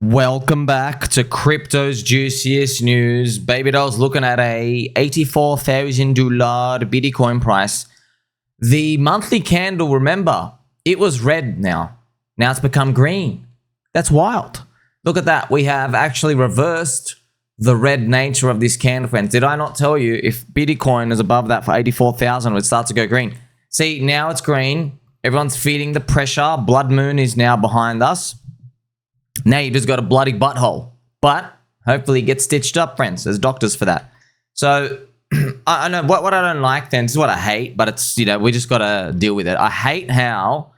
Welcome back to Crypto's juiciest news. Baby doll's looking at a $84,000 Bitcoin price. The monthly candle, remember, it was red now. Now it's become green. That's wild. Look at that. We have actually reversed the red nature of this candle, friends. Did I not tell you if Bitcoin is above that for 84,000, it would start to go green? See, now it's green. Everyone's feeling the pressure. Blood moon is now behind us. Now you just got a bloody butthole, but hopefully it gets stitched up, friends. There's doctors for that. So I know what I don't like. Then this is what I hate, but it's, you know, we just got to deal with it. I hate how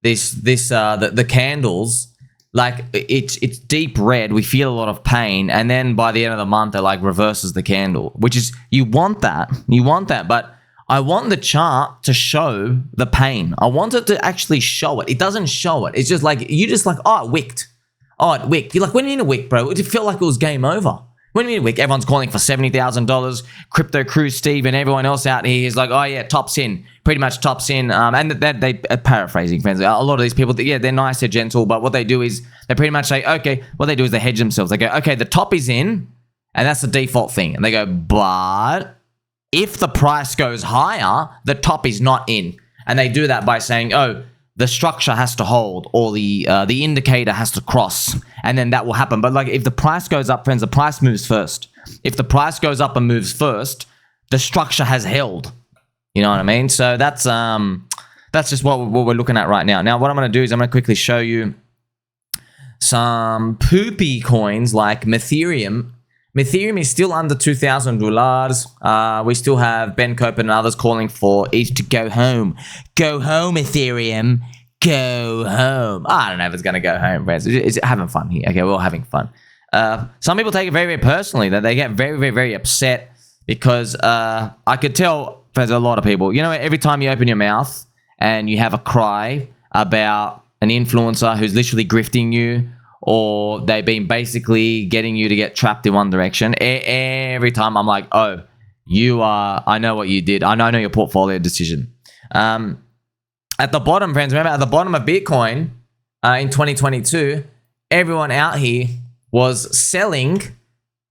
the candles, like it's deep red. We feel a lot of pain, and then by the end of the month, it like reverses the candle, which is you want that, but I want the chart to show the pain. I want it to actually show it. It doesn't show it. It's just like you just like, oh, it wicked. Oh, it wicked. You're like, when you mean a wick, bro? It felt like it was game over. When you mean a wick, everyone's calling for $70,000. Crypto Crew Steve and everyone else out here is like, oh yeah, tops in. Pretty much tops in. And they paraphrasing, friends. A lot of these people, yeah, they're nice, they're gentle, but what they do is they pretty much say, okay, what they do is they hedge themselves. They go, okay, the top is in, and that's the default thing. And they go, but if the price goes higher, the top is not in. And they do that by saying, oh, the structure has to hold, or the indicator has to cross, and then that will happen. But like if the price goes up, friends, the price moves first. If the price goes up and moves first, the structure has held. You know what I mean? So that's just what we're looking at right now. Now, what I'm going to do is I'm going to quickly show you some poopy coins like Ethereum. Ethereum is still under $2,000. We still have Ben Copen and others calling for ETH to go home. Go home, Ethereum. Go home. I don't know if it's going to go home, friends. It's having fun here. Okay, we're all having fun. Some people take it very, very personally. That they get very, very, very upset because I could tell there's a lot of people. You know, every time you open your mouth and you have a cry about an influencer who's literally grifting you, or they've been basically getting you to get trapped in one direction. Every time I'm like, oh, I know what you did. I know your portfolio decision. At the bottom, friends, remember at the bottom of Bitcoin in 2022, everyone out here was selling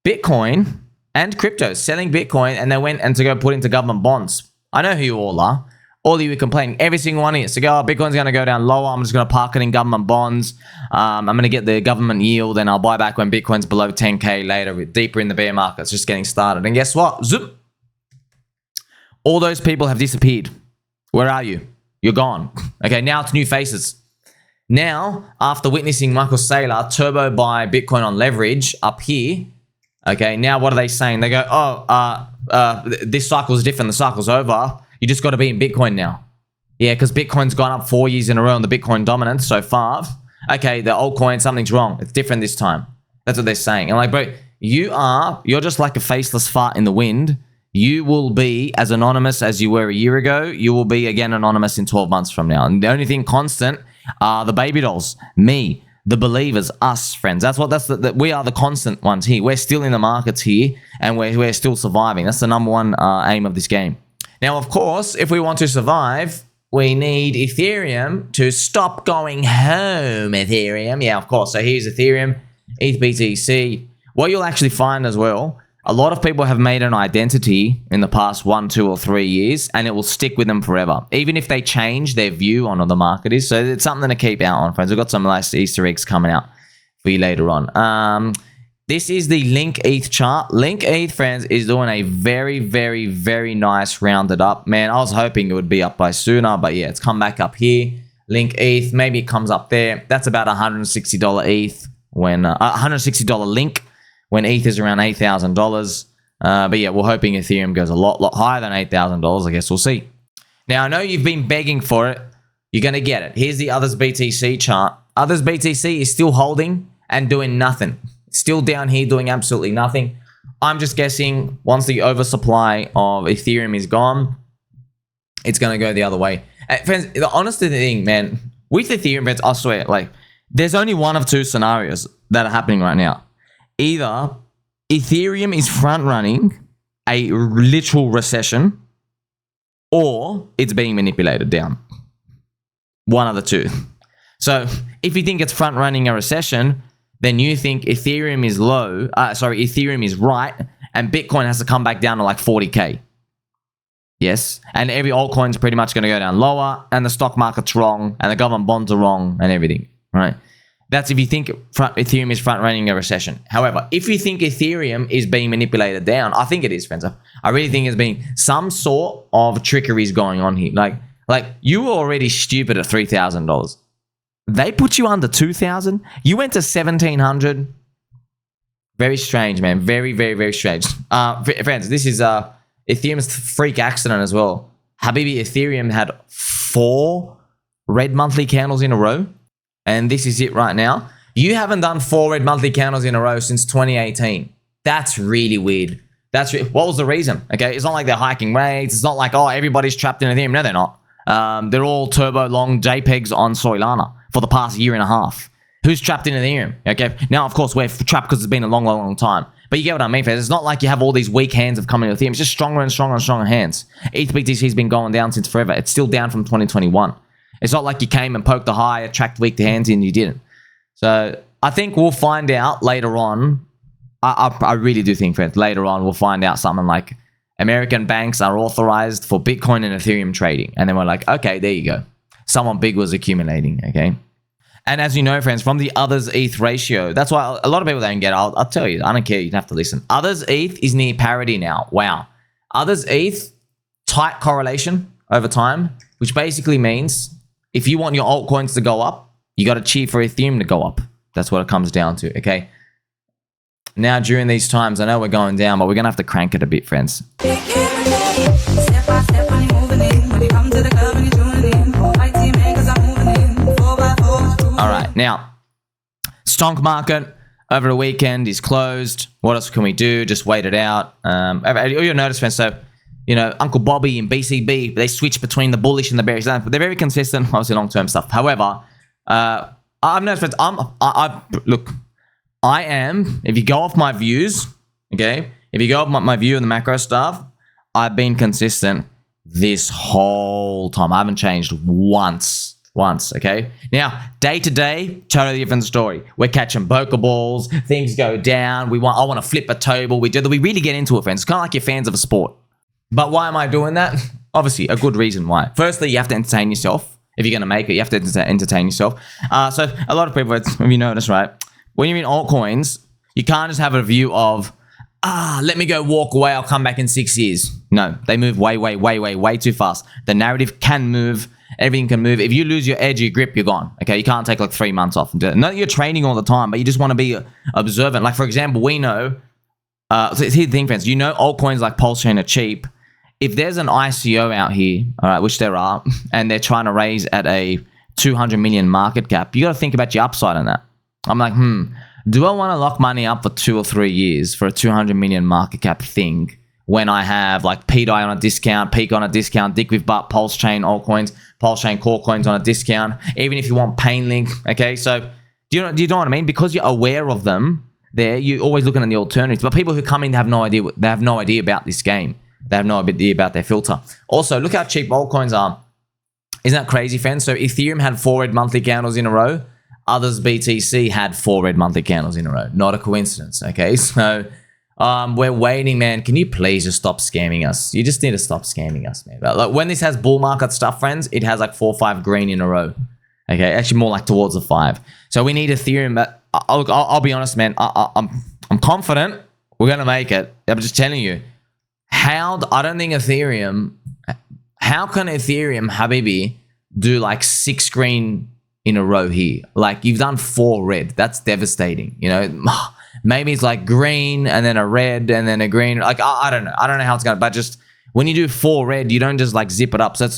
Bitcoin and crypto, selling Bitcoin, and they went and to go put into government bonds. I know who you all are. All of you are complaining. Every single one is to go, oh, Bitcoin's going to go down lower. I'm just going to park it in government bonds. I'm going to get the government yield, and I'll buy back when Bitcoin's below 10K later, deeper in the bear market. It's just getting started. And guess what? Zoop. All those people have disappeared. Where are you? You're gone. Okay, now it's new faces. Now, after witnessing Michael Saylor turbo buy Bitcoin on leverage up here, okay, now what are they saying? They go, oh, this cycle's different. The cycle's over. You just got to be in Bitcoin now. Yeah, because Bitcoin's gone up 4 years in a row on the Bitcoin dominance so far. Okay, the altcoin, something's wrong. It's different this time. That's what they're saying. And like, bro, you're just like a faceless fart in the wind. You will be as anonymous as you were a year ago. You will be again anonymous in 12 months from now. And the only thing constant are the baby dolls, me, the believers, us, friends. We are the constant ones here. We're still in the markets here, and we're still surviving. That's the number one aim of this game. Now, of course, if we want to survive, we need Ethereum to stop going home, Ethereum. Yeah, of course. So here's Ethereum, wBTC. What you'll actually find as well, a lot of people have made an identity in the past 1, 2, or 3 years, and it will stick with them forever, even if they change their view on what the market is. So it's something to keep out on, friends. We've got some nice Easter eggs coming out for you later on. This is the Link ETH chart. Link ETH, friends, is doing a very, very, very nice rounded up. Man, I was hoping it would be up by sooner, but yeah, it's come back up here. Link ETH, maybe it comes up there. That's about $160 ETH when $160 Link when ETH is around $8,000. But yeah, we're hoping Ethereum goes a lot higher than $8,000. I guess we'll see. Now, I know you've been begging for it. You're going to get it. Here's the Others BTC chart. Others BTC is still holding and doing nothing. Still down here doing absolutely nothing. I'm just guessing once the oversupply of Ethereum is gone, it's going to go the other way. Friends, the honest thing, man, with Ethereum, friends, I swear, like, there's only one of two scenarios that are happening right now. Either Ethereum is front-running a literal recession, or it's being manipulated down. One of the two. So if you think it's front-running a recession, then you think Ethereum is low, Ethereum is right, and Bitcoin has to come back down to like 40K. Yes, and every altcoin's pretty much going to go down lower, and the stock market's wrong, and the government bonds are wrong, and everything, right? That's if you think Ethereum is front-running a recession. However, if you think Ethereum is being manipulated down, I think it is, friends. I really think there's been some sort of trickeries going on here. Like you were already stupid at $3,000. They put you under 2,000. You went to 1,700. Very strange, man. Very, very, very strange. Friends, this is Ethereum's freak accident as well. Habibi, Ethereum had 4 red monthly candles in a row. And this is it right now. You haven't done 4 red monthly candles in a row since 2018. That's really weird. What was the reason? Okay, it's not like they're hiking rates. It's not like, oh, everybody's trapped in Ethereum. No, they're not. They're all turbo long JPEGs on Solana for the past year and a half. Who's trapped in Ethereum? Okay, now of course we're trapped because it's been a long, long, long time. But you get what I mean, friends. It's not like you have all these weak hands of coming to Ethereum. It's just stronger and stronger and stronger hands. ETH BTC has been going down since forever. It's still down from 2021. It's not like you came and poked the high, attract weak hands in, you didn't. So I think we'll find out later on. I really do think, friends, later on we'll find out something like American banks are authorized for Bitcoin and Ethereum trading. And then we're like, okay, there you go. Someone big was accumulating, okay? And as you know, friends, from the others ETH ratio, that's why a lot of people don't get it. I'll tell you, I don't care, you have to listen. Others ETH is near parity now. Wow. Others ETH, tight correlation over time, which basically means if you want your altcoins to go up, you got to cheer for Ethereum to go up. That's what it comes down to, okay? Now, during these times, I know we're going down, but we're going to have to crank it a bit, friends. All right, now, stock market over the weekend is closed. What else can we do? Just wait it out. You'll notice, friends, so, you know, Uncle Bobby and BCB, they switch between the bullish and the bearish. They're very consistent, obviously long-term stuff. However, I've noticed, friends, look, I am, if you go off my views, okay, if you go off my view of the macro stuff, I've been consistent this whole time. I haven't changed once, okay? Now, day to day, totally different story. We're catching Pokeballs, things go down, I want to flip a table, we really get into it, friends. It's kind of like you're fans of a sport. But why am I doing that? Obviously, a good reason why. Firstly, you have to entertain yourself. If you're going to make it, you have to entertain yourself. So a lot of people, if you notice, right, when you're in altcoins, you can't just have a view of, let me go walk away, I'll come back in 6 years. No, they move way too fast. The narrative can move, everything can move. If you lose your edge, your grip, you're gone. Okay, you can't take like 3 months off and do it. Not that you're trading all the time, but you just want to be observant. Like, for example, we know, so here's the thing, friends, you know altcoins like PulseChain are cheap. If there's an ICO out here, all right, which there are, and they're trying to raise at a 200 million market cap, you got to think about your upside on that. I'm like, do I want to lock money up for 2 or 3 years for a 200 million market cap thing when I have like pDAI on a discount, Pika on a discount, DickWifButt, PulseChain altcoins, PulseChain core coins on a discount, even if you want Painlink, okay? So do you know what I mean? Because you're aware of them there, you're always looking at the alternatives. But people who come in, they have no idea about this game. They have no idea about their filter. Also, look how cheap altcoins are. Isn't that crazy, friends? So Ethereum had 4 red monthly candles in a row. Others BTC had 4 red monthly candles in a row. Not a coincidence, okay? So we're waiting, man. Can you please just stop scamming us? You just need to stop scamming us, man. But like, when this has bull market stuff, friends, it has like 4 or 5 green in a row. Okay, actually more like towards the 5. So we need Ethereum. But I'll be honest, man. I'm confident we're gonna make it. I'm just telling you. I don't think Ethereum. How can Ethereum, Habibi, do like 6 green in a row here? Like, you've done 4 red. That's devastating. You know, maybe it's like green and then a red and then a green. Like, I don't know. I don't know how it's going to, but just when you do 4 red, you don't just like zip it up. So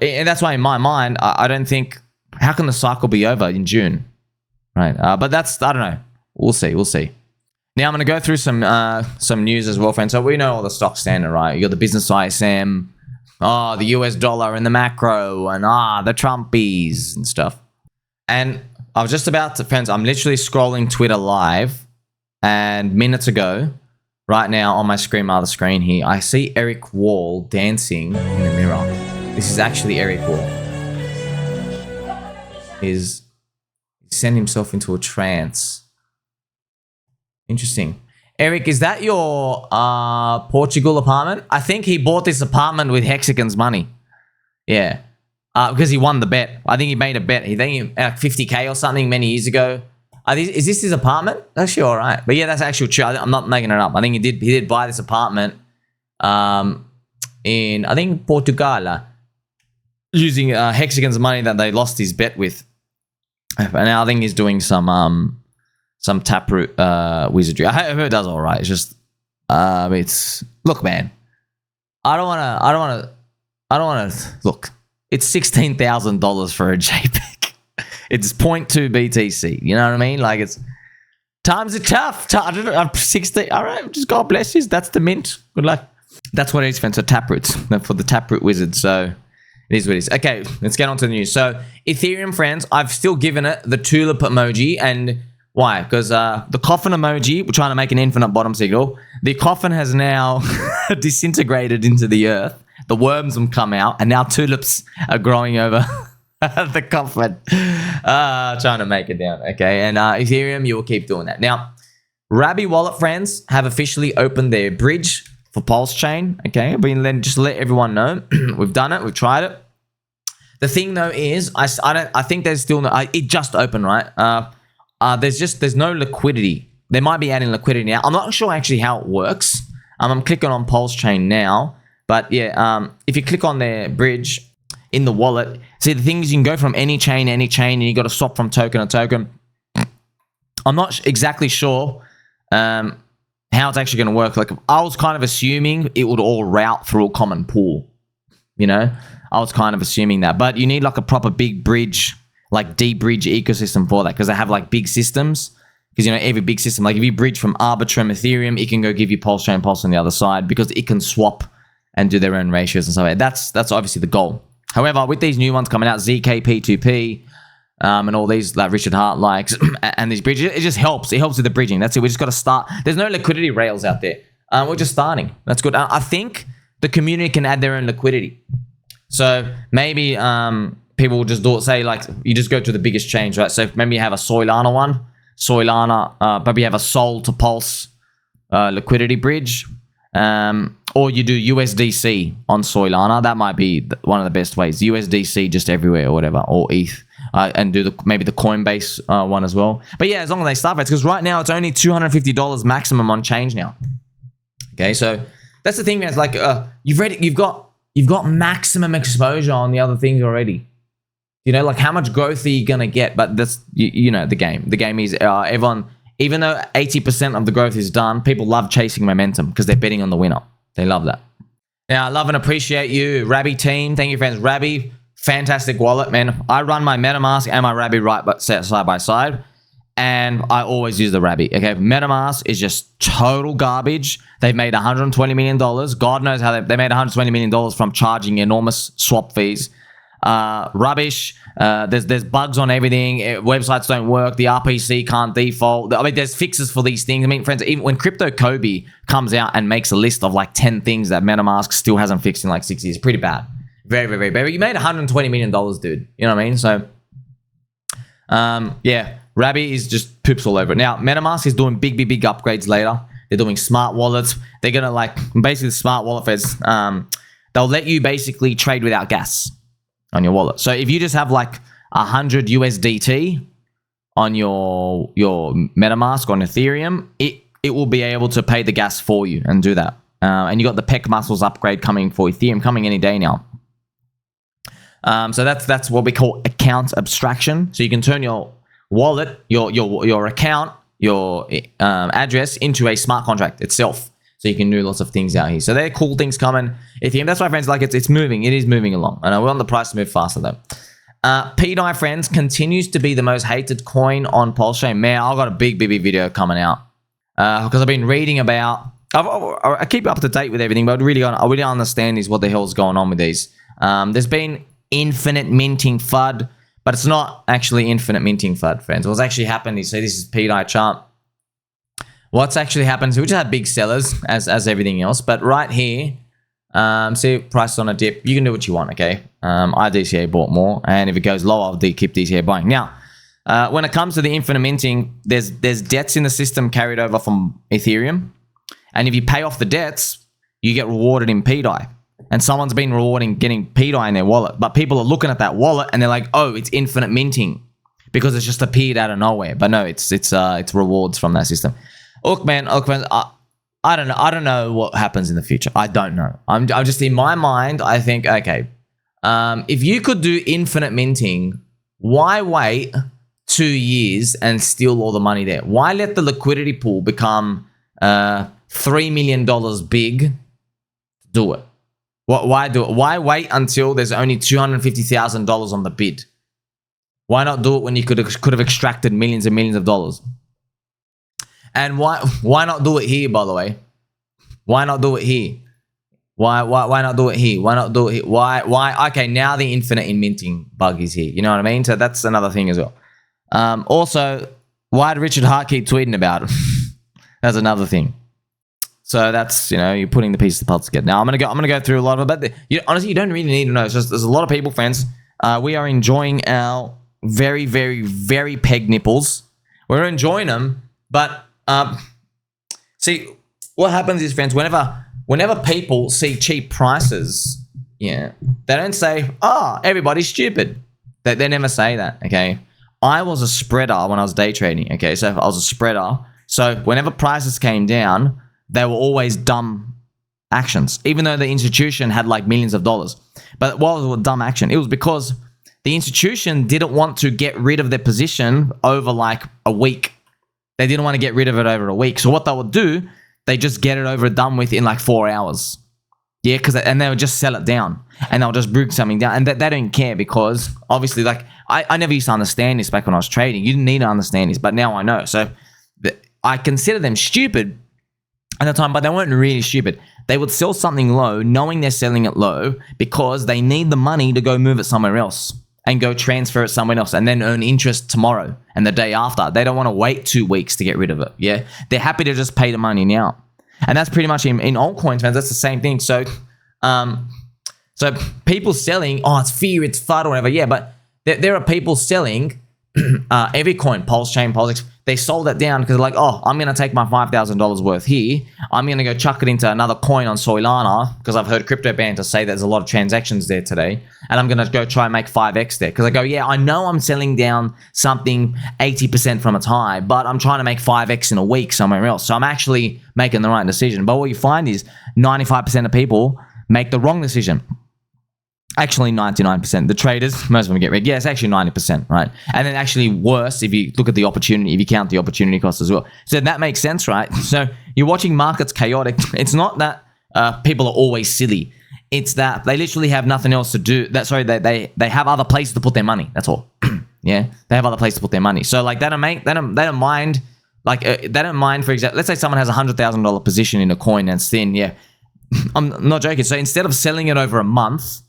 that's why in my mind, I don't think, how can the cycle be over in June? Right. But I don't know. We'll see. Now I'm going to go through some news as well, friends. So we know all the stocks standard, right? You got the business ISM, the US dollar and the macro, and the Trumpies and stuff. And I was just about to, friends, I'm literally scrolling Twitter live, and minutes ago, right now on my screen, my other screen here, I see Eric Wall dancing in the mirror. This is actually Eric Wall. He's Send himself into a trance. Interesting. Eric, is that your Portugal apartment? I think he bought this apartment with Hexagon's money. Yeah. Because he won the bet. I think he made a bet. He think like 50K or something many years ago. Is this his apartment? Actually, all right. But yeah, that's actually true. I'm not making it up. I think he did buy this apartment in, I think, Portugal, using Hexagon's money that they lost his bet with. And now I think he's doing some taproot wizardry. I hope it does all right. It's just it's, look, man, I don't want to look. It's $16,000 for a JPEG. It's 0.2 BTC. You know what I mean? Like, it's times are tough. I'm 16. All right, just God bless you. That's the mint. Good luck. That's what it is, friends. So taproots for the taproot wizard. So it is what it is. Okay, let's get on to the news. So Ethereum, friends, I've still given it the Tulip emoji. And why? Because the coffin emoji, we're trying to make an infinite bottom signal. The coffin has now disintegrated into the earth. The worms have come out, and now tulips are growing over the coffin. Trying to make it down. Okay, and Ethereum, you will keep doing that. Now, Rabby Wallet, friends, have officially opened their bridge for PulseChain. Okay, just let everyone know. We've done it. We've tried it. The thing, though, is I think there's still no. It just opened, right? There's no liquidity. They might be adding liquidity now. I'm not sure actually how it works. I'm clicking on PulseChain now. But yeah, if you click on their bridge in the wallet, see, the thing is you can go from any chain, and you got to swap from token to token. I'm not exactly sure how it's actually going to work. Like, I was kind of assuming it would all route through a common pool. You know, I was kind of assuming that. But you need like a proper big bridge, like deep bridge ecosystem for that, because they have like big systems. Because, you know, every big system, like if you bridge from Arbitrum, Ethereum, it can go give you PulseChain Pulse on the other side, because it can swap and do their own ratios and stuff like that. That's obviously the goal. However, with these new ones coming out, ZKP2P, and all these like Richard Hart likes, and these bridges, it just helps. It helps with the bridging. That's it. We just got to start. There's no liquidity rails out there. We're just starting. That's good. I think the community can add their own liquidity. So maybe people will just do it. Say like you just go to the biggest change, right? So maybe you have a Solana one, maybe you have a Sol to Pulse liquidity bridge. Or you do USDC on Solana. That might be one of the best ways. USDC just everywhere or whatever, or ETH, and do maybe the Coinbase one as well. But yeah, as long as they start, because right now it's only $250 maximum on change now. Okay, so that's the thing, man. It's like you've got maximum exposure on the other things already. You know, like how much growth are you gonna get? But that's you know the game. The game is everyone. Even though 80% of the growth is done, people love chasing momentum because they're betting on the winner. They love that. Now, I love and appreciate you, Rabby team. Thank you, friends. Rabby, fantastic wallet, man. I run my MetaMask and my Rabby side by side, and I always use the Rabby. Okay, MetaMask is just total garbage. They've made $120 million. God knows how they made $120 million from charging enormous swap fees. Rubbish. There's bugs on everything. Websites don't work. The RPC can't default. I mean, there's fixes for these things. I mean, friends, even when Crypto Kobe comes out and makes a list of like 10 things that MetaMask still hasn't fixed in like 6 years, pretty bad. Very, very, very bad. You made $120 million, dude. You know what I mean? So, yeah, Rabby is just poops all over it. Now, MetaMask is doing big upgrades later. They're doing smart wallets. They're gonna like basically the smart wallet feds. They'll let you basically trade without gas on your wallet. So if you just have like 100 USDT on your MetaMask on Ethereum, it will be able to pay the gas for you and do that. And you got the Peck Muscles upgrade coming for Ethereum, coming any day now. So that's what we call account abstraction. So you can turn your wallet, your account, your address into a smart contract itself. So you can do lots of things out here. So they're cool things coming. Ethereum, that's why, friends, like it's moving. It is moving along. I know we want the price to move faster, though. pDAI, friends, continues to be the most hated coin on PulseChain. Man, I've got a big video coming out. Because I've been reading about... I keep up to date with everything, but I really don't understand is what the hell's going on with these. There's been infinite minting FUD, but it's not actually infinite minting FUD, friends. What's actually happened is, see, this is pDAI chart. What's actually happened, so we just have big sellers as everything else, but right here, see price on a dip, you can do what you want, okay? I DCA bought more, and if it goes low, I'll keep DCA buying. Now, when it comes to the infinite minting, there's debts in the system carried over from Ethereum. And if you pay off the debts, you get rewarded in pDAI. And someone's been rewarding getting pDAI in their wallet. But people are looking at that wallet and they're like, oh, it's infinite minting because it's just appeared out of nowhere. But no, it's rewards from that system. Look, man, I don't know what happens in the future. I don't know. I'm just, in my mind, I think, okay, if you could do infinite minting, why wait 2 years and steal all the money there? Why let the liquidity pool become $3 million big? Do it. Why do it? Why wait until there's only $250,000 on the bid? Why not do it when you could have extracted millions and millions of dollars? And why not do it here, by the way? Why not do it here? Why not do it here? Why not do it here? Why? Okay, now the infinite in minting bug is here. You know what I mean? So that's another thing as well. Also, why did Richard Hart keep tweeting about it? That's another thing. So that's, you know, you're putting the pieces of the puzzle together. Now I'm gonna go through a lot of it, but honestly, you don't really need to know. It's just there's a lot of people, friends. We are enjoying our very, very, very peg nipples. We're enjoying them, but see what happens is, friends, whenever people see cheap prices, yeah, they don't say, "Oh, everybody's stupid." They never say that. Okay, I was a spreader when I was day trading. Okay, so I was a spreader. So whenever prices came down, they were always dumb actions, even though the institution had like millions of dollars. But what was a dumb action? It was because the institution didn't want to get rid of their position over like a week. They didn't want to get rid of it over a week. So what they would do, they just get it over and done with in like 4 hours. Yeah, and they would just sell it down and they'll just bring something down. And they don't care because obviously, like, I never used to understand this back when I was trading. You didn't need to understand this, but now I know. So I consider them stupid at the time, but they weren't really stupid. They would sell something low, knowing they're selling it low because they need the money to go move it somewhere else and go transfer it somewhere else and then earn interest tomorrow and the day after. They don't want to wait 2 weeks to get rid of it. Yeah, they're happy to just pay the money now. And that's pretty much in altcoins, man. That's the same thing. So, so people selling, oh, it's fear, it's FUD or whatever. Yeah, but there are people selling every coin, PulseChain, PulseX. They sold it down because they're like, oh, I'm going to take my $5,000 worth here. I'm going to go chuck it into another coin on Solana because I've heard crypto banners say there's a lot of transactions there today. And I'm going to go try and make 5x there because I go, yeah, I know I'm selling down something 80% from its high, but I'm trying to make 5x in a week somewhere else. So I'm actually making the right decision. But what you find is 95% of people make the wrong decision. Actually, 99%. The traders, most of them get rid. Yeah, it's actually 90%, right? And then actually worse if you look at the opportunity, if you count the opportunity cost as well. So that makes sense, right? So you're watching markets chaotic. It's not that people are always silly. It's that they literally have nothing else to do. They have other places to put their money. That's all. Yeah, they have other places to put their money. So like they don't mind. Like they don't mind. For example, let's say someone has a $100,000 position in a coin that's thin. Yeah, I'm not joking. So instead of selling it over a month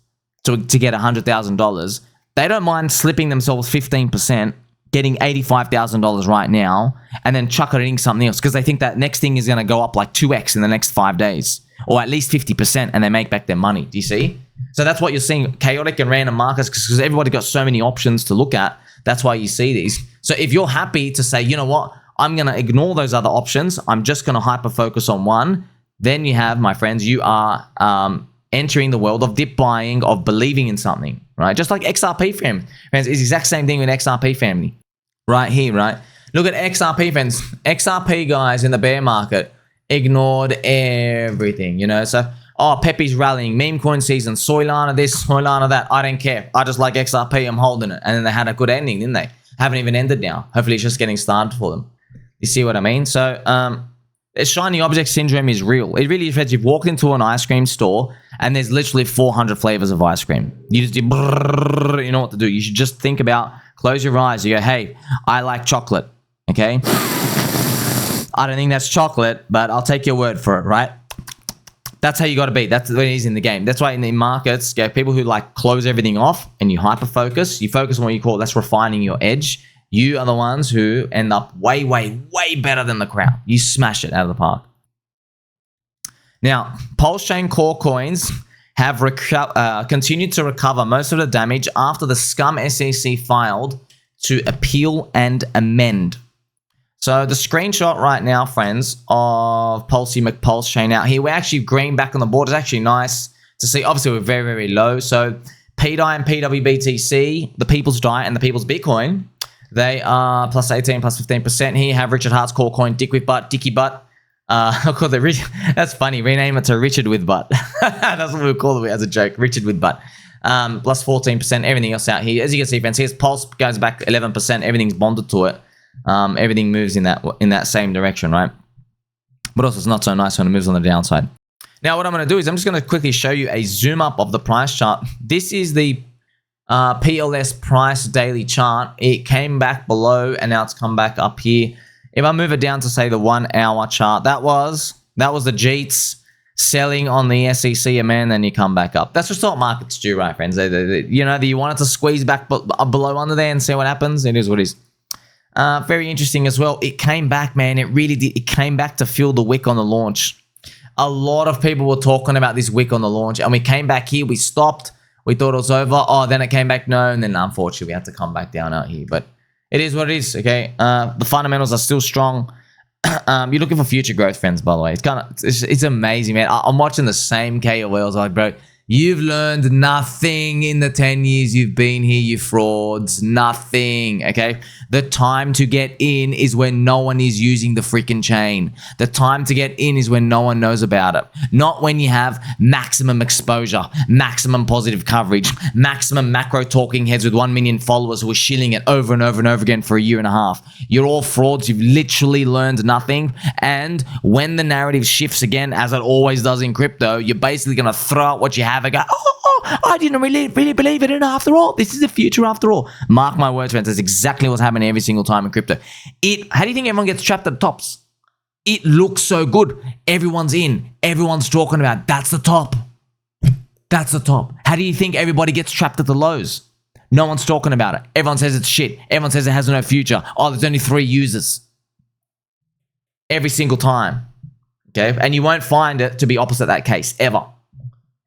to get $100,000, they don't mind slipping themselves 15%, getting $85,000 right now, and then chucking something else because they think that next thing is going to go up like 2x in the next 5 days, or at least 50%, and they make back their money. Do you see? So that's what you're seeing, chaotic and random markets, because everybody got so many options to look at. That's why you see these. So if you're happy to say, you know what, I'm going to ignore those other options, I'm just going to hyper focus on one, then you have, my friends, you are entering the world of dip buying, of believing in something, right? Just like XRP, friends. It's the exact same thing with XRP, family. Right here, right? Look at XRP, friends. XRP, guys, in the bear market ignored everything, you know? So, oh, Pepe's rallying, meme coin season, Solana this, Solana that. I don't care. I just like XRP. I'm holding it. And then they had a good ending, didn't they? Haven't even ended now. Hopefully it's just getting started for them. You see what I mean? So, shiny object syndrome is real. It really is. You've walked into an ice cream store and there's literally 400 flavors of ice cream. You just do, you know what to do. You should just think about, close your eyes. You go, hey, I like chocolate. Okay. I don't think that's chocolate, but I'll take your word for it, right? That's how you got to be. That's what it is in the game. That's why in the markets, you know, people who like close everything off and you hyper focus, you focus on what you call, that's refining your edge. You are the ones who end up way, way, way better than the crowd. You smash it out of the park. Now, PulseChain core coins have continued to recover most of the damage after the Scum SEC filed to appeal and amend. So the screenshot right now, friends, of PulseChain out here, we're actually green back on the board. It's actually nice to see. Obviously, we're very, very low. So pDAI and pWBTC, the People's DAI and the People's Bitcoin, they are plus 18, plus 15% here. Have Richard Hart's core coin, DickWifButt, DickWifButt. I'll call it that's funny. Rename it to Richard with Butt. That's what we'll call it as a joke. Richard with Butt. Plus 14%. Everything else out here. As you can see, friends, here's Pulse goes back 11%. Everything's bonded to it. Everything moves in that same direction, right? But also, it's not so nice when it moves on the downside. Now, what I'm going to do is I'm just going to quickly show you a zoom up of the price chart. This is the PLS price daily chart. It came back below and now it's come back up here. If I move it down to say the 1 hour chart, that was the Jeets selling on the SEC, man. Then you come back up. That's just what markets do, right, friends? You know, you want it to squeeze back below under there and see what happens. It is what it is. Very interesting as well. It came back, man. It really did. It came back to fill the wick on the launch. A lot of people were talking about this wick on the launch, and we came back here. We stopped. We thought it was over. Oh, then it came back. No, and then unfortunately we had to come back down out here. But it is what it is. Okay. The fundamentals are still strong. You're looking for future growth, friends. By the way, it's amazing, man. I'm watching the same KOLs. Like, bro, you've learned nothing in the 10 years you've been here, you frauds. Nothing, okay? The time to get in is when no one is using the freaking chain. The time to get in is when no one knows about it. Not when you have maximum exposure, maximum positive coverage, maximum macro talking heads with 1 million followers who are shilling it over and over and over again for a year and a half. You're all frauds. You've literally learned nothing. And when the narrative shifts again, as it always does in crypto, you're basically going to throw out what you have and go, I didn't really believe it. And after all, this is the future after all. Mark my words, friends. That's exactly what's happening every single time in crypto. How do you think everyone gets trapped at the tops? It looks so good. Everyone's in. Everyone's talking about it. That's the top. That's the top. How do you think everybody gets trapped at the lows? No one's talking about it. Everyone says it's shit. Everyone says it has no future. Oh, there's only 3 users. Every single time. Okay? And you won't find it to be opposite that case. Ever.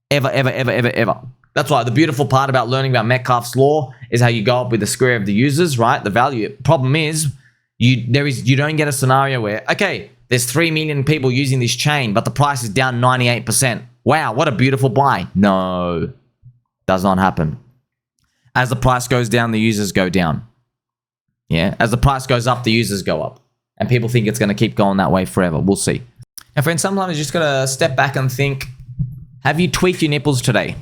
Ever, ever, ever, ever, ever. That's why the beautiful part about learning about Metcalfe's law is how you go up with the square of the users, right? The value. Problem is, you don't get a scenario where, okay, there's 3 million people using this chain, but the price is down 98%. Wow, what a beautiful buy. No, does not happen. As the price goes down, the users go down. Yeah, as the price goes up, the users go up. And people think it's going to keep going that way forever. We'll see. Now, friends, sometimes you just got to step back and think, have you tweaked your nipples today?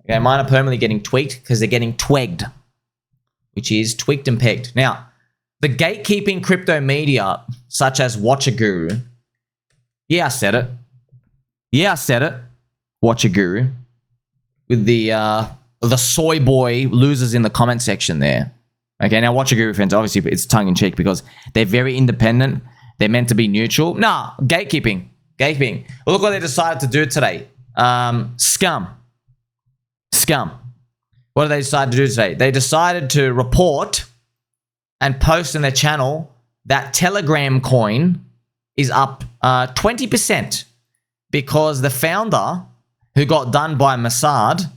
Okay, mine are permanently getting tweaked because they're getting twigged, which is tweaked and pegged. Now, the gatekeeping crypto media, such as WatcherGuru, yeah, I said it. Yeah, I said it. WatcherGuru, with the Soyboy losers in the comment section there. Okay, now WatcherGuru, friends, obviously it's tongue-in-cheek because they're very independent. They're meant to be neutral. Nah, gatekeeping. Gatekeeping. Well, look what they decided to do today. Scum. What did they decide to do today? They decided to report and post in their channel that Telegram coin is up 20% because the founder who got done by Mossad,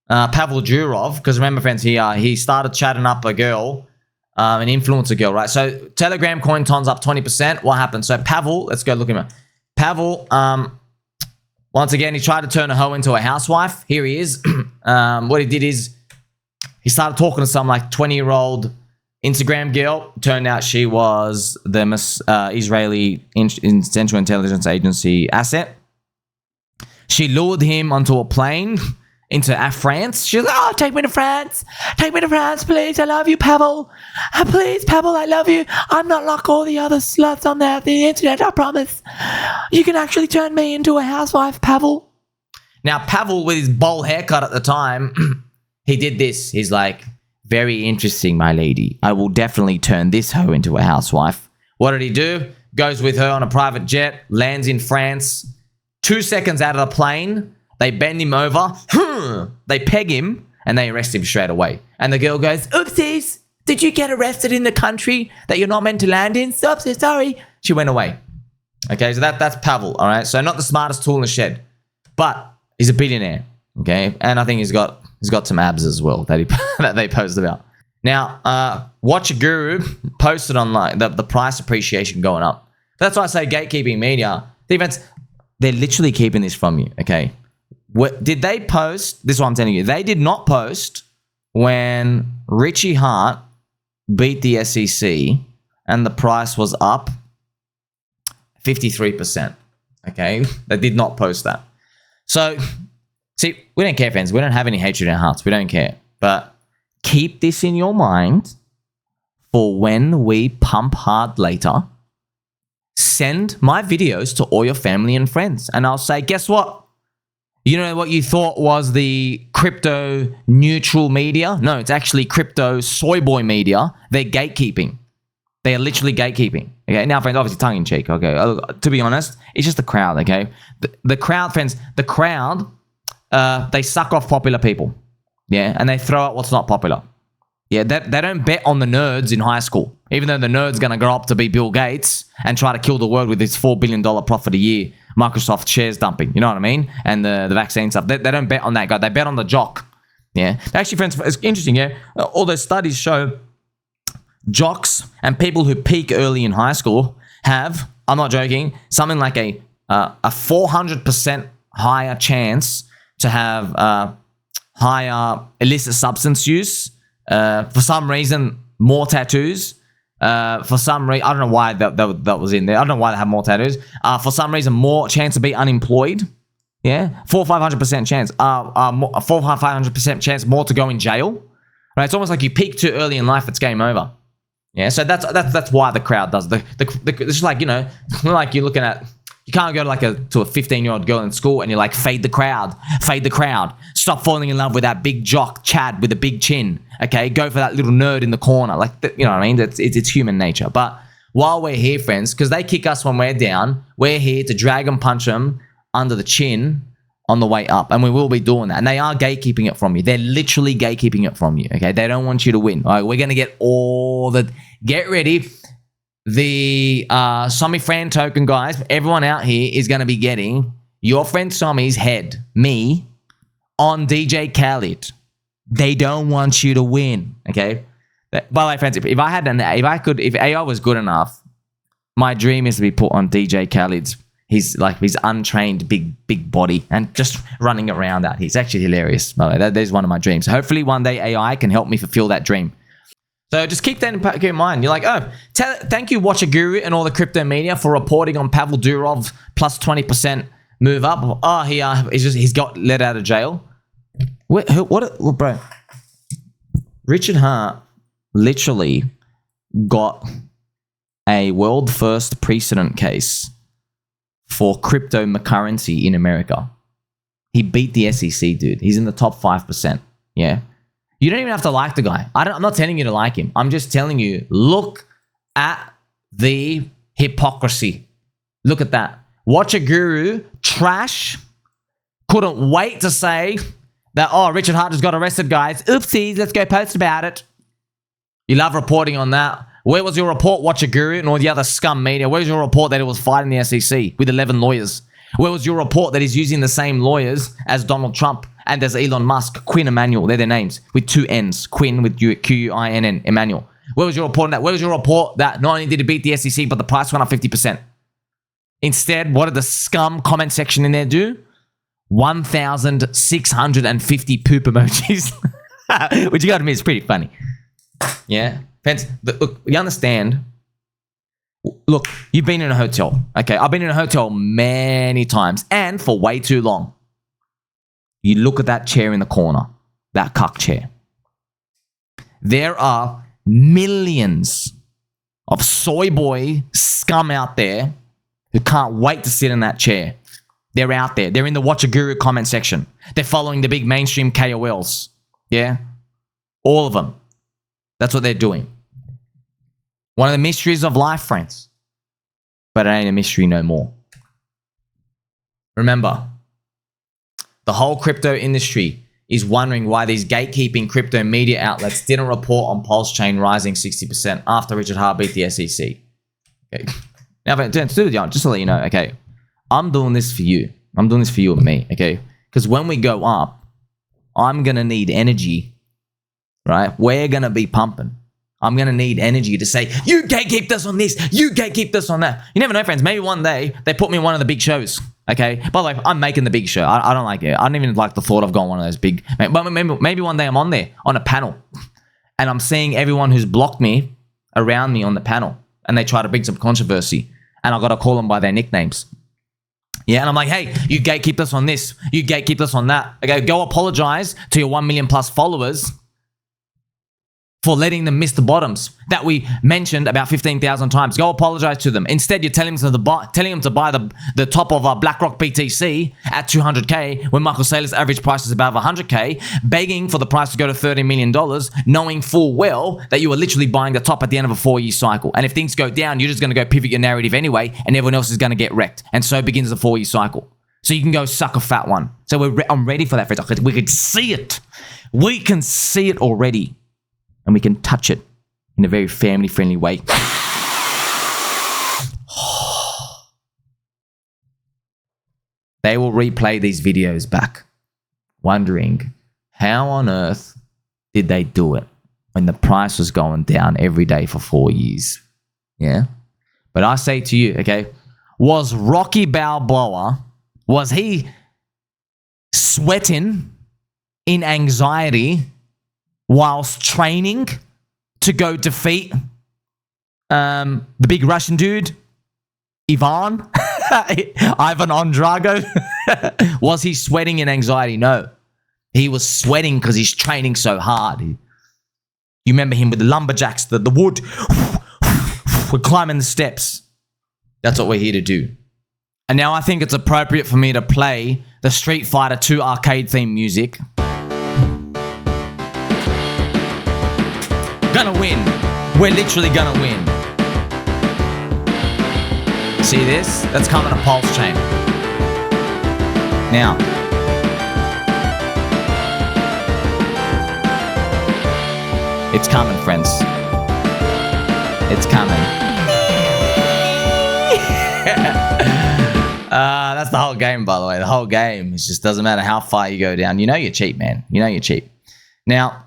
Pavel Durov, because remember, friends, he started chatting up a girl, an influencer girl, right? So Telegram coin tons up 20%. What happened? So Pavel, let's go look at him. Pavel, once again, he tried to turn a hoe into a housewife. Here he is. What he did is he started talking to some like 20-year-old Instagram girl. Turned out she was the Israeli Central Intelligence Agency asset. She lured him onto a plane into France. She was like, oh, take me to France. Take me to France, please. I love you, Pavel. Please, Pavel, I love you. I'm not like all the other sluts on the internet, I promise. You can actually turn me into a housewife, Pavel. Now, Pavel, with his bowl haircut at the time, he did this. He's like, very interesting, my lady. I will definitely turn this hoe into a housewife. What did he do? Goes with her on a private jet, lands in France. 2 seconds out of the plane, they bend him over, they peg him, and they arrest him straight away. And the girl goes, oopsies, did you get arrested in the country that you're not meant to land in? Oops, sorry. She went away. Okay, so that's Pavel, all right? So not the smartest tool in the shed, but he's a billionaire, okay? And I think he's got some abs as well that they posted about. Now, WatcherGuru posted on like the price appreciation going up. That's why I say gatekeeping media. Defense, they're literally keeping this from you, okay? Did they post? This is what I'm telling you. They did not post when Richie Hart beat the SEC and the price was up 53%, okay? They did not post that. So, see, we don't care, fans. We don't have any hatred in our hearts. We don't care. But keep this in your mind for when we pump hard later. Send my videos to all your family and friends. And I'll say, guess what? You know what you thought was the crypto neutral media? No, it's actually crypto Soyboy media. They're gatekeeping. They are literally gatekeeping. Okay, now, friends, obviously tongue in cheek. Okay, to be honest, it's just the crowd. Okay, the crowd, friends, the crowd, they suck off popular people. Yeah, and they throw out what's not popular. Yeah, they don't bet on the nerds in high school, even though the nerd's going to grow up to be Bill Gates and try to kill the world with his $4 billion profit a year, Microsoft shares dumping, you know what I mean? And the vaccine stuff. They don't bet on that guy. They bet on the jock. Yeah. Actually, friends, it's interesting, yeah? All those studies show jocks and people who peak early in high school have, I'm not joking, something like a 400% higher chance to have higher illicit substance use. For some reason, more tattoos. For some reason, I don't know why that was in there. I don't know why they have more tattoos. For some reason, more chance to be unemployed. Yeah, 400-500% chance. 400-500% chance more to go in jail. Right? It's almost like you peak too early in life, it's game over. Yeah, so that's why the crowd does it's like, you know, like you're looking at. You can't go to a 15-year-old girl in school and you're like, fade the crowd, stop falling in love with that big jock Chad with a big chin. Okay, go for that little nerd in the corner. Like, you know what I mean? It's human nature. But while we're here, friends, because they kick us when we're down, we're here to drag and punch them under the chin on the way up, and we will be doing that. And they are gatekeeping it from you. They're literally gatekeeping it from you. Okay, they don't want you to win. All right, we're gonna get all the. Get ready. The Somi Fran token, guys, everyone out here is going to be getting your friend Somi's head, me, on DJ Khaled. They don't want you to win, okay? By the way, friends, if AI was good enough, my dream is to be put on DJ Khaled's his untrained big body and just running around that. He's actually hilarious. By the way, that is one of my dreams. Hopefully one day AI can help me fulfill that dream. So just keep that in mind. You're like, oh, thank you, WatcherGuru and all the crypto media for reporting on Pavel Durov plus 20% move up. Oh, he's got let out of jail. What, bro? Richard Hart literally got a world first precedent case for cryptocurrency in America. He beat the SEC, dude. He's in the top 5%. Yeah. You don't even have to like the guy. I'm not telling you to like him. I'm just telling you, look at the hypocrisy. Look at that. WatcherGuru, trash, couldn't wait to say that, oh, Richard Hart just got arrested, guys. Oopsies, let's go post about it. You love reporting on that. Where was your report, WatcherGuru, and all the other scum media? Where was your report that it was fighting the SEC with 11 lawyers? Where was your report that he's using the same lawyers as Donald Trump and as Elon Musk? Quinn Emanuel, they're their names, with 2 N's. Quinn with Q-U-I-N-N, Emanuel. Where was your report on that? Where was your report that not only did he beat the SEC, but the price went up 50%? Instead, what did the scum comment section in there do? 1,650 poop emojis. Which you gotta admit is pretty funny. Yeah? Friends, look, you understand. Look, you've been in a hotel. Okay, I've been in a hotel many times and for way too long. You look at that chair in the corner, that cuck chair. There are millions of Soyboy scum out there who can't wait to sit in that chair. They're out there. They're in the WatcherGuru comment section. They're following the big mainstream KOLs. Yeah? All of them. That's what they're doing. One of the mysteries of life, friends. But it ain't a mystery no more. Remember, the whole crypto industry is wondering why these gatekeeping crypto media outlets didn't report on PulseChain rising 60% after Richard Hart beat the SEC. Okay. Now, just to let you know, okay, I'm doing this for you. I'm doing this for you and me, okay? Because when we go up, I'm going to need energy right? We're going to be pumping. I'm going to need energy to say, you gatekeep this on this, you gatekeep this on that. You never know, friends. Maybe one day they put me in one of the big shows, okay? By the way, I'm making the big show. I don't like it. I don't even like the thought of going on one of those big... But maybe one day I'm on there, on a panel, and I'm seeing everyone who's blocked me around me on the panel, and they try to bring some controversy, and I got to call them by their nicknames. Yeah, and I'm like, hey, you gatekeep this on this, you gatekeep this on that. Okay, go apologize to your 1 million plus followers for letting them miss the bottoms that we mentioned about 15,000 times. Go apologize to them. Instead, you're telling them to buy the top of our BlackRock BTC at 200K when Michael Saylor's average price is above 100K, begging for the price to go to $30 million, knowing full well that you are literally buying the top at the end of a 4-year cycle. And if things go down, you're just going to go pivot your narrative anyway, and everyone else is going to get wrecked. And so begins the 4-year cycle. So you can go suck a fat one. So I'm ready for that, friends. We could see it. We can see it already. And we can touch it in a very family-friendly way. They will replay these videos back, wondering how on earth did they do it when the price was going down every day for 4 years. Yeah? But I say to you, okay, was Rocky Balboa, was he sweating in anxiety whilst training to go defeat the big Russian dude, Ivan Drago? Was he sweating in anxiety? No. He was sweating because he's training so hard. You remember him with the lumberjacks, the wood. We're climbing the steps. That's what we're here to do. And now I think it's appropriate for me to play the Street Fighter 2 arcade theme music. Gonna win. We're literally gonna win. See this? That's coming to PulseChain. Now. It's coming, friends. It's coming. That's the whole game, by the way. The whole game. It just doesn't matter how far you go down. You know you're cheap, man. You know you're cheap. Now,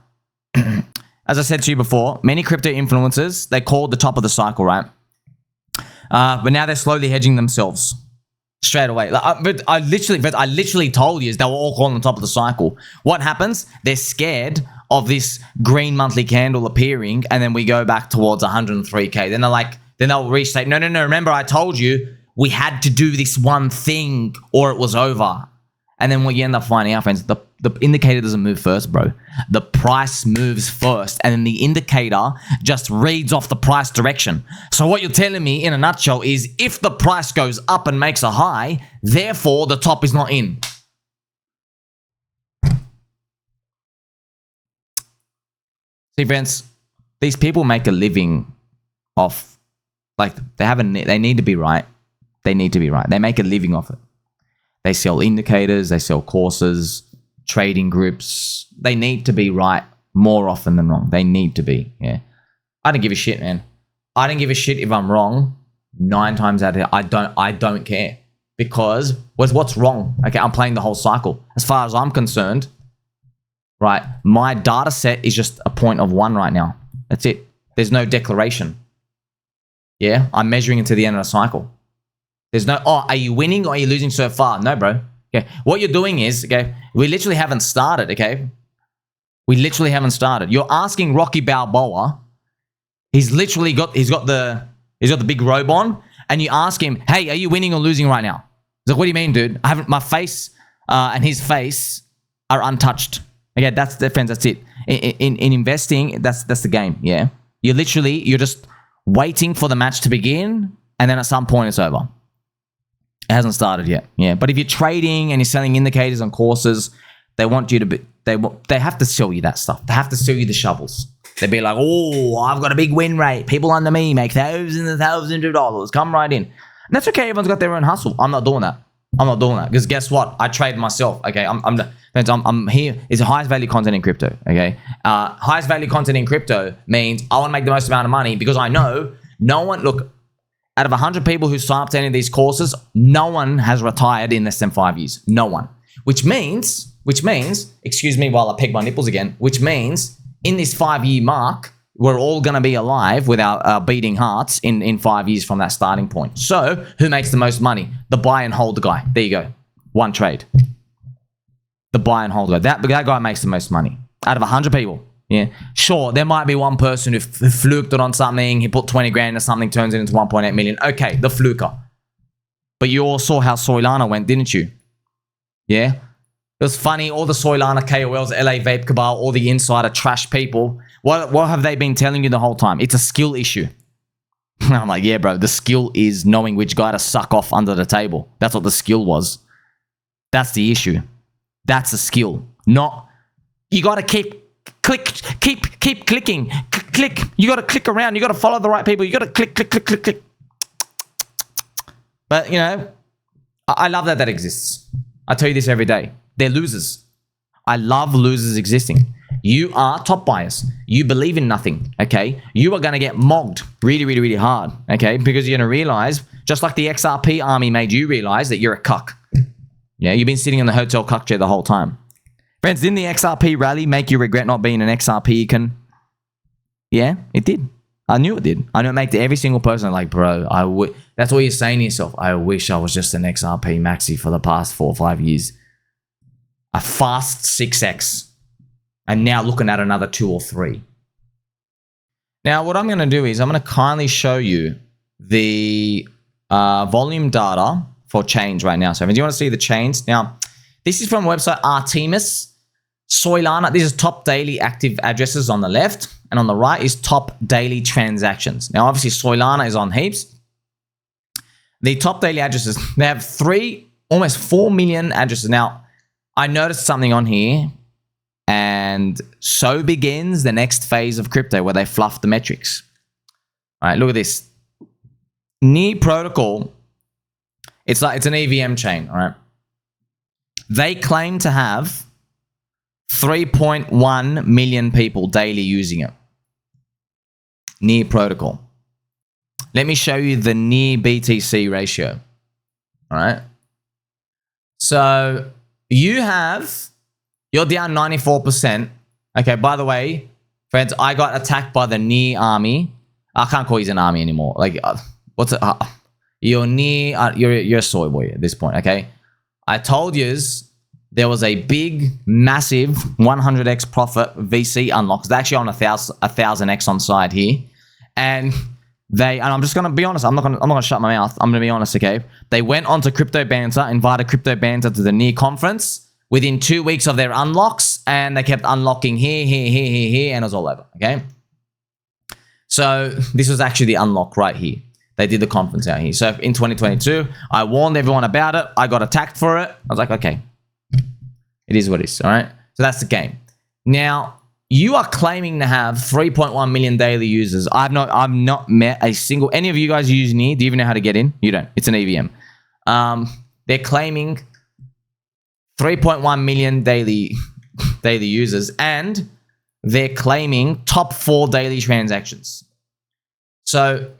as I said to you before, many crypto influencers, they called the top of the cycle, right? But now they're slowly hedging themselves straight away. But I literally told you they were all calling the top of the cycle. What happens? They're scared of this green monthly candle appearing, and then we go back towards 103K. Then they'll restate, no, remember I told you we had to do this one thing or it was over. And then what you end up finding out, friends, the indicator doesn't move first, bro. The price moves first, and then the indicator just reads off the price direction. So what you're telling me in a nutshell is if the price goes up and makes a high, therefore the top is not in. See, friends, these people make a living off, they need to be right. They need to be right. They make a living off it. They sell indicators, they sell courses, trading groups. They need to be right more often than wrong. They need to be, yeah. I don't give a shit, man. I don't give a shit if I'm wrong 9 times out of 10. I don't care. Because what's wrong? Okay, I'm playing the whole cycle. As far as I'm concerned, right, my data set is just a point of 1 right now. That's it. There's no declaration. Yeah, I'm measuring into the end of the cycle. There's no, are you winning or are you losing so far? No, bro. Okay. What you're doing is, okay, we literally haven't started, okay? We literally haven't started. You're asking Rocky Balboa, he's got the big robe on, and you ask him, hey, are you winning or losing right now? He's like, what do you mean, dude? My face and his face are untouched. Okay, that's the friends, that's it. In investing, that's the game, yeah? You're just waiting for the match to begin, and then at some point it's over. It hasn't started yet, yeah. But if you're trading and you're selling indicators on courses, they want you to be, they have to sell you that stuff. They have to sell you the shovels. They'd be like, oh, I've got a big win rate. People under me make thousands and thousands of dollars. Come right in. And that's okay. Everyone's got their own hustle. I'm not doing that. Because guess what? I trade myself. Okay, I'm here. It's the highest value content in crypto. Okay, highest value content in crypto means I want to make the most amount of money because I know no one. Look, out of 100 people who sign up to any of these courses, no one has retired in less than 5 years. No one. Which means, excuse me while I peg my nipples again. Which means in this 5-year mark, we're all going to be alive with our beating hearts in 5 years from that starting point. So who makes the most money? The buy and hold guy. There you go. One trade. The buy and hold guy. That guy makes the most money out of 100 people. Yeah. Sure, there might be one person who fluked it on something. He put 20 grand into something, turns it into 1.8 million. Okay, the fluker. But you all saw how Solana went, didn't you? Yeah. It was funny. All the Solana KOLs, LA Vape Cabal, all the insider trash people. What have they been telling you the whole time? It's a skill issue. I'm like, yeah, bro. The skill is knowing which guy to suck off under the table. That's what the skill was. That's the issue. That's the skill. Not, you got to keep clicking. Click. You got to click around. You got to follow the right people. You got to click. But, you know, I love that exists. I tell you this every day. They're losers. I love losers existing. You are top buyers. You believe in nothing, okay? You are going to get mogged really, really, really hard, okay? Because you're going to realize, just like the XRP army made you realize that you're a cuck. Yeah, you've been sitting in the hotel cuck chair the whole time. Friends, didn't the XRP rally make you regret not being an XRP icon? Yeah, it did. I knew it did. I know it made every single person like, bro, that's what you're saying to yourself. I wish I was just an XRP maxi for the past 4 or 5 years. A fast 6x. And now looking at another 2 or 3. Now, what I'm going to do is I'm going to kindly show you the volume data for chains right now. So if you want to see the chains. Now, this is from website Artemis. Solana, this is top daily active addresses on the left. And on the right is top daily transactions. Now, obviously, Solana is on heaps. The top daily addresses, they have almost 4 million addresses. Now, I noticed something on here. And so begins the next phase of crypto where they fluff the metrics. All right, look at this. Near protocol, it's an EVM chain, all right? They claim to have 3.1 million people daily using it. Near protocol. Let me show you the near BTC ratio. All right. So you're down 94%. Okay, by the way, friends, I got attacked by the near army. I can't call you an army anymore. Like, what's it? You're a soy boy at this point, okay? I told yous there was a big, massive 100x profit VC unlocks. They're actually on 1,000x on side here. And I'm just gonna be honest, I'm not gonna shut my mouth. I'm gonna be honest, okay? They went onto Crypto Banter, invited Crypto Banter to the near conference within 2 weeks of their unlocks, and they kept unlocking here, and it was all over, okay? So this was actually the unlock right here. They did the conference out here. So in 2022, I warned everyone about it. I got attacked for it. I was like, okay, it is what it is, all right? So that's the game. Now, you are claiming to have 3.1 million daily users. I've not met a single, any of you guys use NEAR? Do you even know how to get in? You don't. It's an EVM. They're claiming 3.1 million daily users, and they're claiming top 4 daily transactions. So,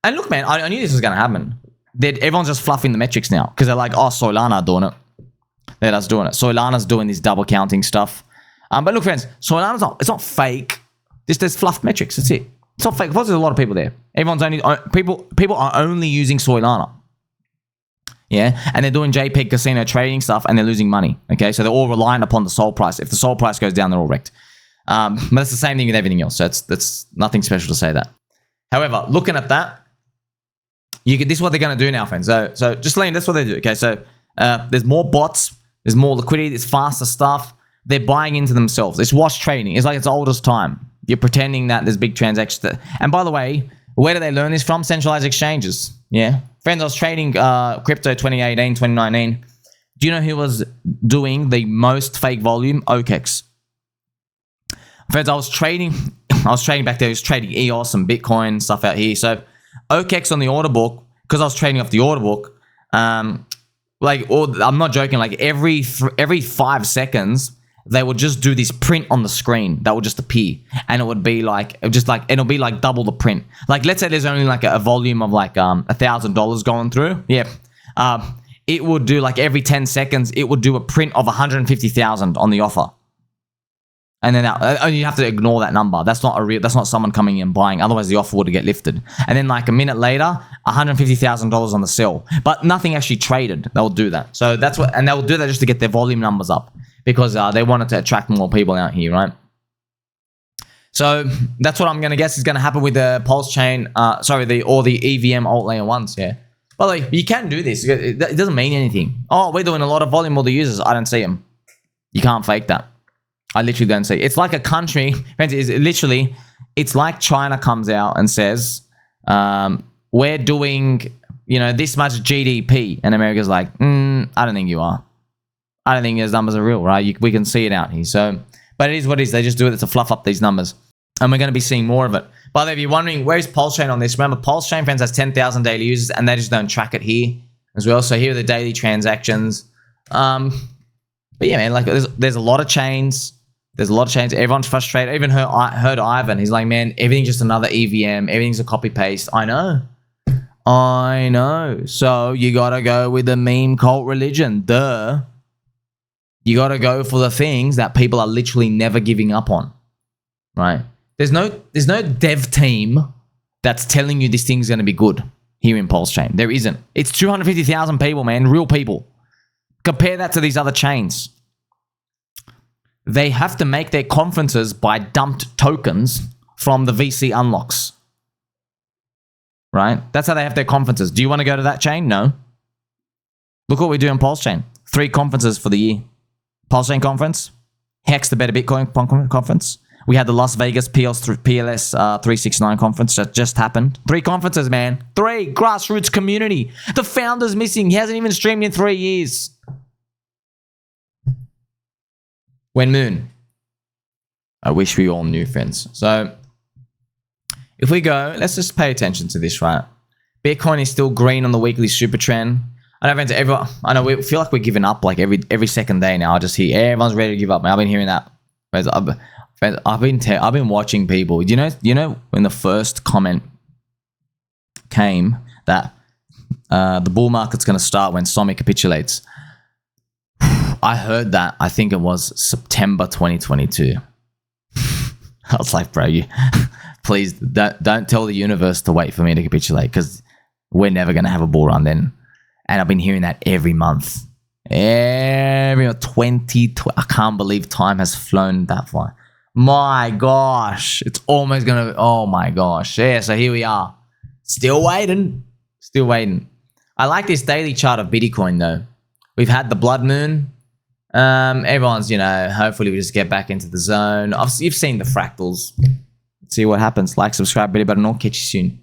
and look, man, I knew this was going to happen. Everyone's just fluffing the metrics now because they're like, oh, Solana doing it. They're just doing it. Solana's doing this double counting stuff. But look, friends, Solana's it's not fake. There's fluff metrics. That's it. It's not fake. There's a lot of people there. People are only using Solana. Yeah, and they're doing JPEG casino trading stuff, and they're losing money. Okay, so they're all reliant upon the SOL price. If the SOL price goes down, they're all wrecked. But it's the same thing with everything else. So that's nothing special to say that. However, looking at that, this is what they're going to do now, friends. So just letting that's what they do. Okay, so there's more bots, there's more liquidity, there's faster stuff. They're buying into themselves. It's wash trading. It's like it's old as time. You're pretending that there's big transactions. And by the way, where do they learn this from? Centralized exchanges. Yeah. Friends, I was trading crypto 2018, 2019. Do you know who was doing the most fake volume? OKEx. Friends, I was trading back there. I was trading EOS and Bitcoin stuff out here. So OKEx on the order book, because I was trading off the order book, I'm not joking, like every 5 seconds, they would just do this print on the screen that would just appear, and it would be like it'll be like double the print. Like, let's say there's only like a volume of like $1,000 going through. Yeah, it would do like every 10 seconds, it would do a print of 150,000 on the offer. And then you have to ignore that number. That's not someone coming in and buying. Otherwise, the offer would get lifted. And then like a minute later, $150,000 on the sell. But nothing actually traded. They'll do that. So that's what, and they'll do that just to get their volume numbers up because they wanted to attract more people out here, right? So that's what I'm gonna guess is gonna happen with the PulseChain. Or the EVM alt layer ones. Yeah. By the way, you can do this. It doesn't mean anything. Oh, we're doing a lot of volume with the users. I don't see them. You can't fake that. I literally don't see. It's like a country. It's like China comes out and says, we're doing, this much GDP. And America's like, I don't think you are. I don't think those numbers are real, right? We can see it out here. So, but it is what it is. They just do it to fluff up these numbers. And we're going to be seeing more of it. By the way, if you're wondering, where's PulseChain on this? Remember, PulseChain friends has 10,000 daily users and they just don't track it here as well. So here are the daily transactions. But yeah, man, like there's a lot of chains. There's a lot of chains. Everyone's frustrated. I even heard Ivan. He's like, man, everything's just another EVM. Everything's a copy paste. I know. So you got to go with the meme cult religion. Duh. You got to go for the things that people are literally never giving up on. Right? There's no dev team that's telling you this thing's going to be good here in PulseChain. There isn't. It's 250,000 people, man. Real people. Compare that to these other chains. They have to make their conferences by dumped tokens from the VC unlocks. Right? That's how they have their conferences. Do you want to go to that chain? No. Look what we do in PulseChain. 3 conferences for the year. PulseChain conference. Hex, the Better Bitcoin conference. We had the Las Vegas PLS 369 conference that just happened. 3 conferences, man. 3. Grassroots community. The founder's missing. He hasn't even streamed in 3 years. When Moon. I wish we all knew, friends. So, if we go, let's just pay attention to this, right? Bitcoin is still green on the weekly super trend. I know, friends, I know we feel like we're giving up like every second day now. I just hear everyone's ready to give up. I've been hearing that. Friends, I've been watching people. You know when the first comment came that the bull market's going to start when Somi capitulates. I heard that, I think it was September 2022. I was like, bro, please don't tell the universe to wait for me to capitulate because we're never going to have a bull run then. And I've been hearing that every month. Every 20, I can't believe time has flown that far. My gosh, it's almost going to, oh my gosh. Yeah, so here we are. Still waiting. I like this daily chart of Bitcoin though. We've had the blood moon. Everyone's, hopefully we just get back into the zone. You've seen the fractals. See what happens. Like, subscribe, and I'll catch you soon.